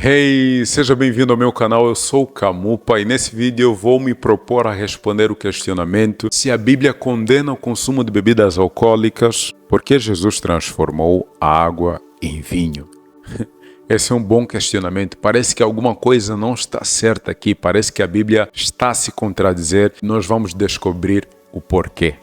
Hey, seja bem-vindo ao meu canal, eu sou o Camupa e nesse vídeo eu vou me propor a responder o questionamento se a Bíblia condena o consumo de bebidas alcoólicas, por que Jesus transformou a água em vinho? Esse é um bom questionamento, parece que alguma coisa não está certa aqui, parece que a Bíblia está a se contradizer e nós vamos descobrir o porquê.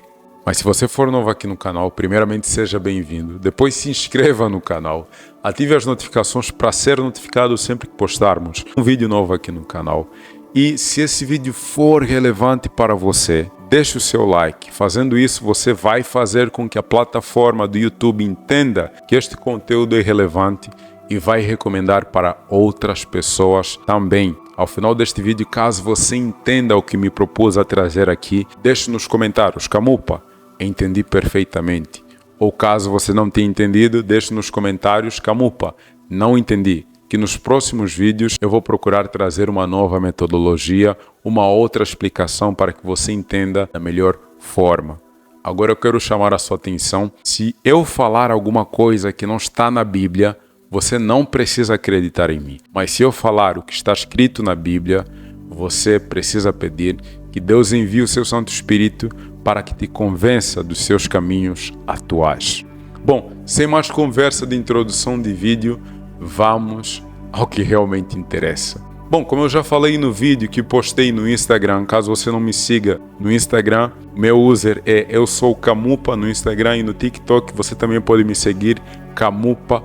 Mas se você for novo aqui no canal, primeiramente seja bem-vindo, depois se inscreva no canal, ative as notificações para ser notificado sempre que postarmos um vídeo novo aqui no canal. E se esse vídeo for relevante para você, deixe o seu like. Fazendo isso, você vai fazer com que a plataforma do YouTube entenda que este conteúdo é relevante e vai recomendar para outras pessoas também. Ao final deste vídeo, caso você entenda o que me propus a trazer aqui, deixe nos comentários, Camupa, entendi perfeitamente. Ou caso você não tenha entendido, deixe nos comentários, Camupa, não entendi. Que nos próximos vídeos eu vou procurar trazer uma nova metodologia, uma outra explicação para que você entenda da melhor forma. Agora eu quero chamar a sua atenção. Se eu falar alguma coisa que não está na Bíblia, você não precisa acreditar em mim. Mas se eu falar o que está escrito na Bíblia, você precisa pedir que Deus envie o seu Santo Espírito para que te convença dos seus caminhos atuais. Bom, sem mais conversa de introdução de vídeo, vamos ao que realmente interessa. Bom, como eu já falei no vídeo que postei no Instagram, caso você não me siga no Instagram, meu user é Eu Sou Camupa no Instagram e no TikTok você também pode me seguir, Camupa.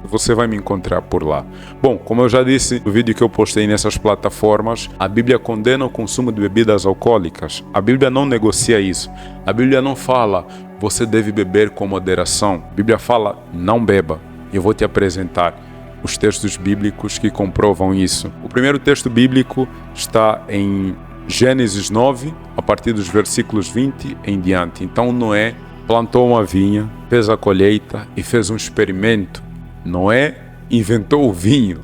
Você vai me encontrar por lá. Bom, como eu já disse no vídeo que eu postei nessas plataformas, a Bíblia condena o consumo de bebidas alcoólicas. A Bíblia não negocia isso. A Bíblia não fala, você deve beber com moderação. A Bíblia fala, não beba. Eu vou te apresentar os textos bíblicos que comprovam isso. O primeiro texto bíblico está em Gênesis 9, a partir dos versículos 20 em diante. Então Noé plantou uma vinha, fez a colheita e fez um experimento. Noé inventou o vinho.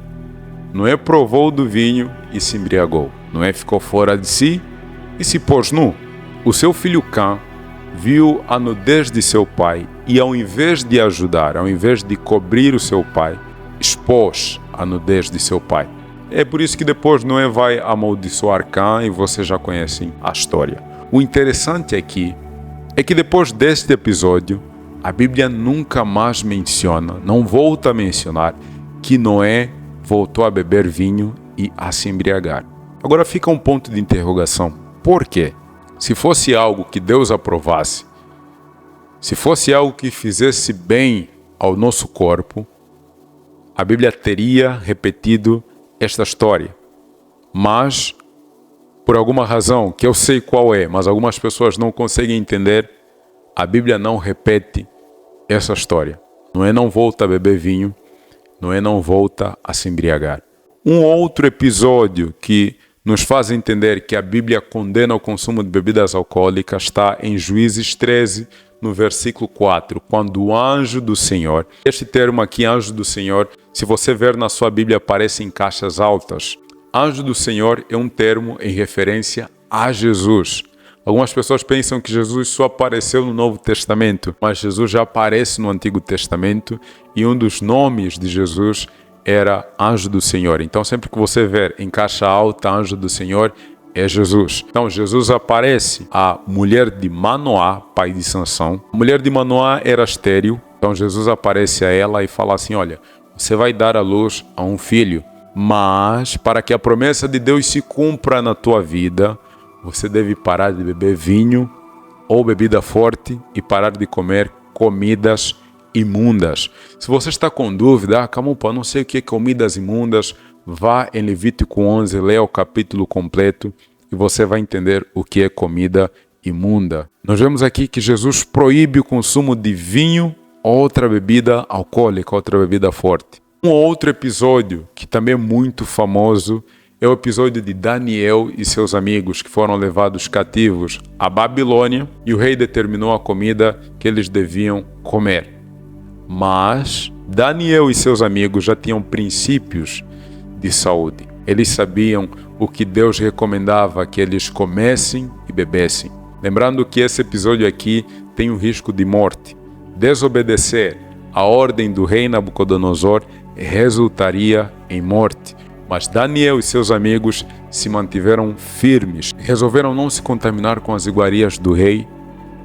Noé provou do vinho e se embriagou. Noé ficou fora de si e se pôs nu. O seu filho Cã viu a nudez de seu pai e ao invés de ajudar, ao invés de cobrir o seu pai, expôs a nudez de seu pai. É por isso que depois Noé vai amaldiçoar Cã e vocês já conhecem a história. O interessante aqui é que depois deste episódio, a Bíblia nunca mais menciona, não volta a mencionar, que Noé voltou a beber vinho e a se embriagar. Agora fica um ponto de interrogação. Por quê? Se fosse algo que Deus aprovasse, se fosse algo que fizesse bem ao nosso corpo, a Bíblia teria repetido esta história. Mas por alguma razão, que eu sei qual é, mas algumas pessoas não conseguem entender, a Bíblia não repete essa história. Noé não volta a beber vinho, Noé não volta a se embriagar. Um outro episódio que nos faz entender que a Bíblia condena o consumo de bebidas alcoólicas está em Juízes 13, no versículo 4, quando o anjo do Senhor, este termo aqui, anjo do Senhor, se você ver na sua Bíblia, aparece em caixas altas. Anjo do Senhor é um termo em referência a Jesus. Algumas pessoas pensam que Jesus só apareceu no Novo Testamento, mas Jesus já aparece no Antigo Testamento e um dos nomes de Jesus era Anjo do Senhor. Então sempre que você ver em caixa alta Anjo do Senhor, é Jesus. Então Jesus aparece à mulher de Manoá, pai de Sansão. A mulher de Manoá era estéril, então Jesus aparece a ela e fala assim, olha, você vai dar à luz a um filho. Mas, para que a promessa de Deus se cumpra na tua vida, você deve parar de beber vinho ou bebida forte e parar de comer comidas imundas. Se você está com dúvida, Camupa, não sei o que é comidas imundas, vá em Levítico 11, leia o capítulo completo e você vai entender o que é comida imunda. Nós vemos aqui que Jesus proíbe o consumo de vinho ou outra bebida alcoólica, outra bebida forte. Um outro episódio que também é muito famoso é o episódio de Daniel e seus amigos que foram levados cativos à Babilônia e o rei determinou a comida que eles deviam comer. Mas Daniel e seus amigos já tinham princípios de saúde. Eles sabiam o que Deus recomendava que eles comessem e bebessem. Lembrando que esse episódio aqui tem um risco de morte. Desobedecer a ordem do rei Nabucodonosor resultaria em morte. Mas Daniel e seus amigos se mantiveram firmes, resolveram não se contaminar com as iguarias do rei,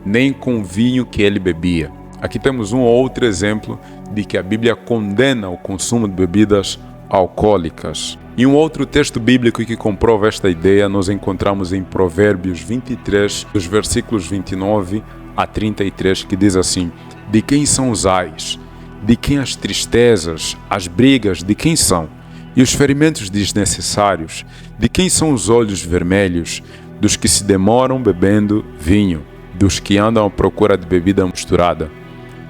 nem com o vinho que ele bebia. Aqui temos um outro exemplo de que a Bíblia condena o consumo de bebidas alcoólicas. Em um outro texto bíblico que comprova esta ideia, nós encontramos em Provérbios 23, dos versículos 29 a 33, que diz assim: de quem são os ais? De quem as tristezas, as brigas, de quem são? E os ferimentos desnecessários? De quem são os olhos vermelhos? Dos que se demoram bebendo vinho, dos que andam à procura de bebida misturada.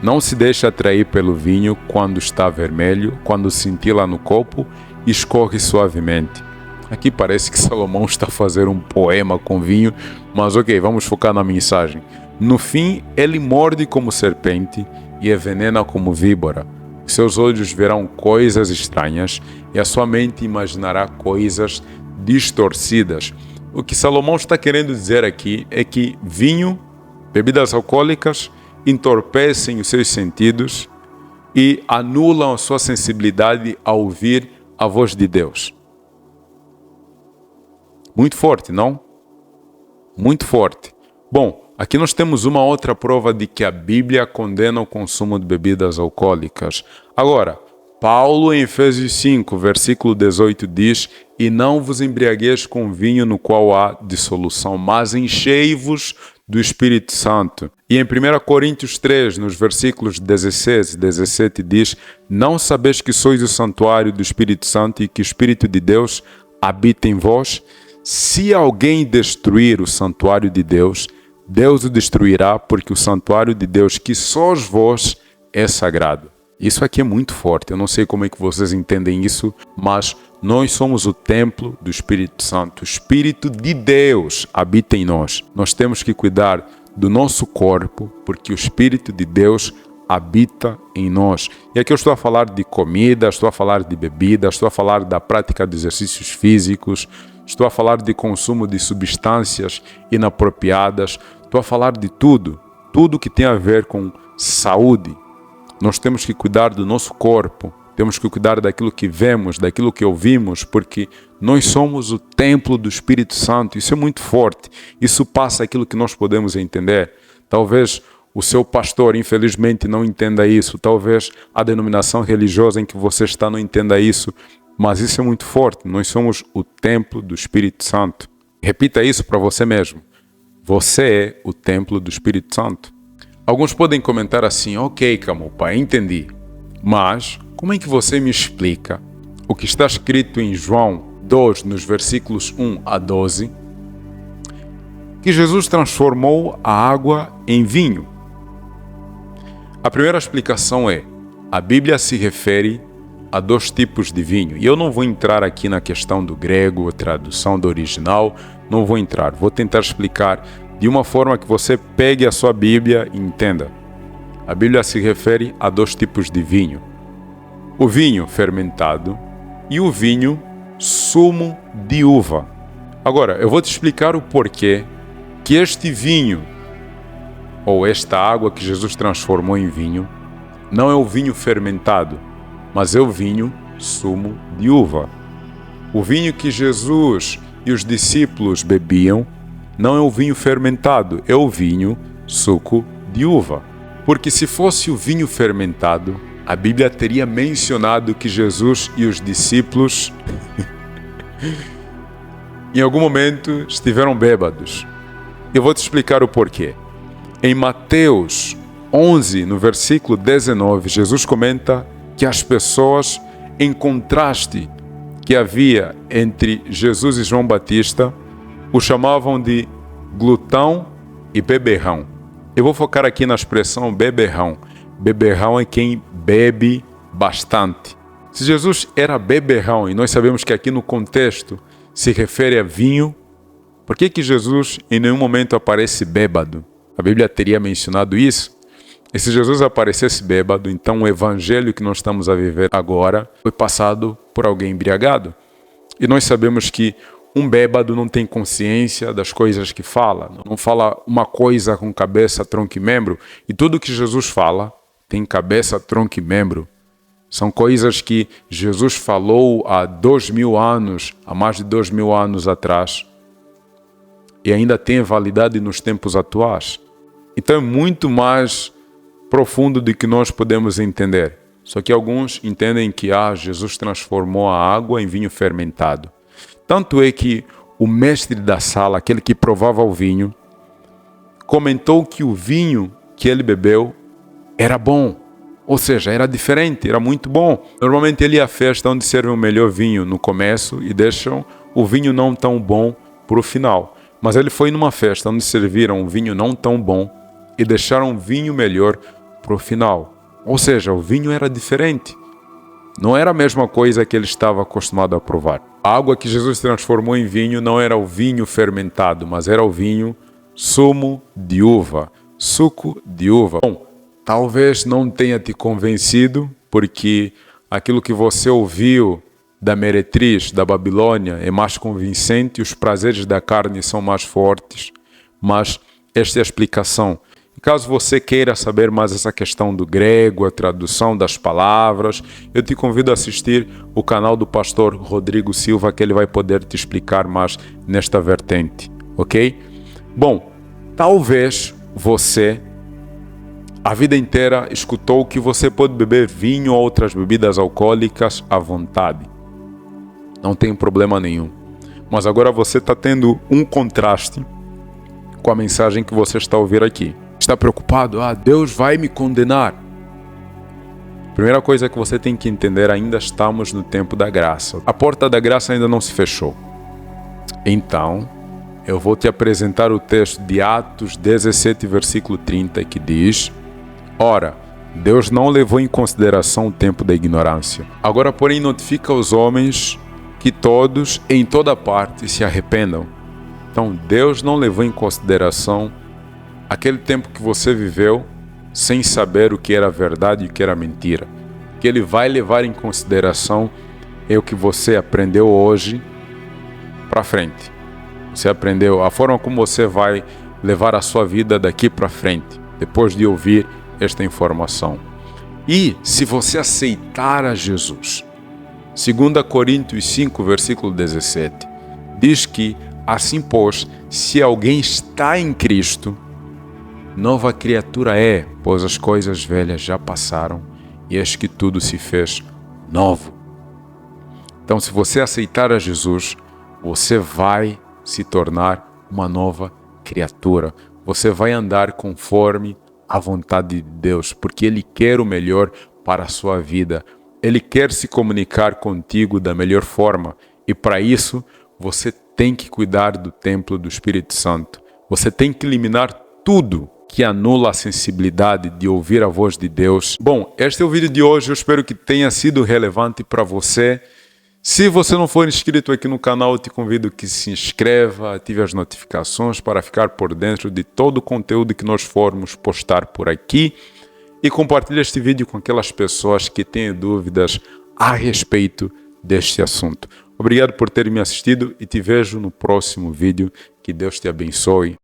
Não se deixe atrair pelo vinho quando está vermelho, quando cintila no copo e escorre suavemente. Aqui parece que Salomão está a fazer um poema com vinho, mas ok, vamos focar na mensagem. No fim, ele morde como serpente e envenena como víbora. Os seus olhos verão coisas estranhas e a sua mente imaginará coisas distorcidas. O que Salomão está querendo dizer aqui é que vinho, bebidas alcoólicas, entorpecem os seus sentidos e anulam a sua sensibilidade a ouvir a voz de Deus. Muito forte, não? Muito forte. Bom, aqui nós temos uma outra prova de que a Bíblia condena o consumo de bebidas alcoólicas. Agora, Paulo em Efésios 5, versículo 18 diz: e não vos embriagueis com vinho no qual há dissolução, mas enchei-vos do Espírito Santo. E em 1 Coríntios 3, nos versículos 16 e 17 diz: não sabeis que sois o santuário do Espírito Santo e que o Espírito de Deus habita em vós? Se alguém destruir o santuário de Deus, Deus o destruirá, porque o santuário de Deus, que sois vós, é sagrado. Isso aqui é muito forte, eu não sei como é que vocês entendem isso, mas nós somos o templo do Espírito Santo. O Espírito de Deus habita em nós. Nós temos que cuidar do nosso corpo, porque o Espírito de Deus habita em nós. E aqui eu estou a falar de comida, estou a falar de bebida, estou a falar da prática de exercícios físicos, estou a falar de consumo de substâncias inapropriadas, estou a falar de tudo que tem a ver com saúde. Nós temos que cuidar do nosso corpo, temos que cuidar daquilo que vemos, daquilo que ouvimos, porque nós somos o templo do Espírito Santo. Isso é muito forte, isso passa aquilo que nós podemos entender. Talvez o seu pastor, infelizmente, não entenda isso, talvez a denominação religiosa em que você está não entenda isso, mas isso é muito forte, nós somos o templo do Espírito Santo. Repita isso para você mesmo, você é o templo do Espírito Santo. Alguns podem comentar assim: ok, Camupa, entendi. Mas, como é que você me explica o que está escrito em João 2, nos versículos 1 a 12, que Jesus transformou a água em vinho? A primeira explicação é: a Bíblia se refere a dois tipos de vinho. E eu não vou entrar aqui na questão do grego, a tradução do original, não vou entrar. Vou tentar explicar de uma forma que você pegue a sua Bíblia e entenda. A Bíblia se refere a dois tipos de vinho: o vinho fermentado e o vinho sumo de uva. Agora, eu vou te explicar o porquê que este vinho, ou esta água que Jesus transformou em vinho, não é o vinho fermentado, mas é o vinho sumo de uva. O vinho que Jesus e os discípulos bebiam não é o vinho fermentado, é o vinho suco de uva. Porque se fosse o vinho fermentado, a Bíblia teria mencionado que Jesus e os discípulos em algum momento estiveram bêbados. Eu vou te explicar o porquê. Em Mateus 11, no versículo 19, Jesus comenta que as pessoas, em contraste que havia entre Jesus e João Batista, o chamavam de glutão e beberrão. Eu vou focar aqui na expressão beberrão. Beberrão é quem bebe bastante. Se Jesus era beberrão, e nós sabemos que aqui no contexto se refere a vinho, por que Jesus em nenhum momento aparece bêbado? A Bíblia teria mencionado isso. E se Jesus aparecesse bêbado, então o evangelho que nós estamos a viver agora foi passado por alguém embriagado. E nós sabemos que um bêbado não tem consciência das coisas que fala, não fala uma coisa com cabeça, tronco e membro, e tudo que Jesus fala tem cabeça, tronco e membro. São coisas que Jesus falou há 2000 anos, há mais de 2000 anos atrás, e ainda tem validade nos tempos atuais. Então é muito mais profundo do que nós podemos entender. Só que alguns entendem que Jesus transformou a água em vinho fermentado. Tanto é que o mestre da sala, aquele que provava o vinho, comentou que o vinho que ele bebeu era bom. Ou seja, era diferente, era muito bom. Normalmente ele ia à festa onde servem o melhor vinho no começo e deixam o vinho não tão bom para o final. Mas ele foi numa festa onde serviram um vinho não tão bom e deixaram o vinho melhor para o final. Ou seja, o vinho era diferente. Não era a mesma coisa que ele estava acostumado a provar. A água que Jesus transformou em vinho não era o vinho fermentado, mas era o vinho sumo de uva, suco de uva. Bom, talvez não tenha te convencido, porque aquilo que você ouviu da meretriz da Babilônia é mais convincente, os prazeres da carne são mais fortes, mas esta é a explicação. Caso você queira saber mais essa questão do grego, a tradução das palavras, eu te convido a assistir o canal do pastor Rodrigo Silva, que ele vai poder te explicar mais nesta vertente, ok? Bom, talvez você a vida inteira escutou que você pode beber vinho ou outras bebidas alcoólicas à vontade. Não tem problema nenhum. Mas agora você está tendo um contraste com a mensagem que você está a ouvir aqui. Está preocupado? Deus vai me condenar. Primeira coisa que você tem que entender, ainda estamos no tempo da graça. A porta da graça ainda não se fechou. Então, eu vou te apresentar o texto de Atos 17, versículo 30, que diz: Ora, Deus não levou em consideração o tempo da ignorância. Agora, porém, notifica aos homens que todos, em toda parte, se arrependam. Então, Deus não levou em consideração aquele tempo que você viveu sem saber o que era verdade e o que era mentira. O que Ele vai levar em consideração é o que você aprendeu hoje para frente. Você aprendeu a forma como você vai levar a sua vida daqui para frente, depois de ouvir esta informação. E se você aceitar a Jesus, 2 Coríntios 5, versículo 17, diz que, assim pois, se alguém está em Cristo, nova criatura é, pois as coisas velhas já passaram e eis que tudo se fez novo. Então, se você aceitar a Jesus, você vai se tornar uma nova criatura. Você vai andar conforme a vontade de Deus, porque Ele quer o melhor para a sua vida. Ele quer se comunicar contigo da melhor forma. E para isso, você tem que cuidar do templo do Espírito Santo. Você tem que eliminar tudo que anula a sensibilidade de ouvir a voz de Deus. Bom, este é o vídeo de hoje. Eu espero que tenha sido relevante para você. Se você não for inscrito aqui no canal, eu te convido que se inscreva, ative as notificações para ficar por dentro de todo o conteúdo que nós formos postar por aqui. E compartilhe este vídeo com aquelas pessoas que têm dúvidas a respeito deste assunto. Obrigado por ter me assistido e te vejo no próximo vídeo. Que Deus te abençoe.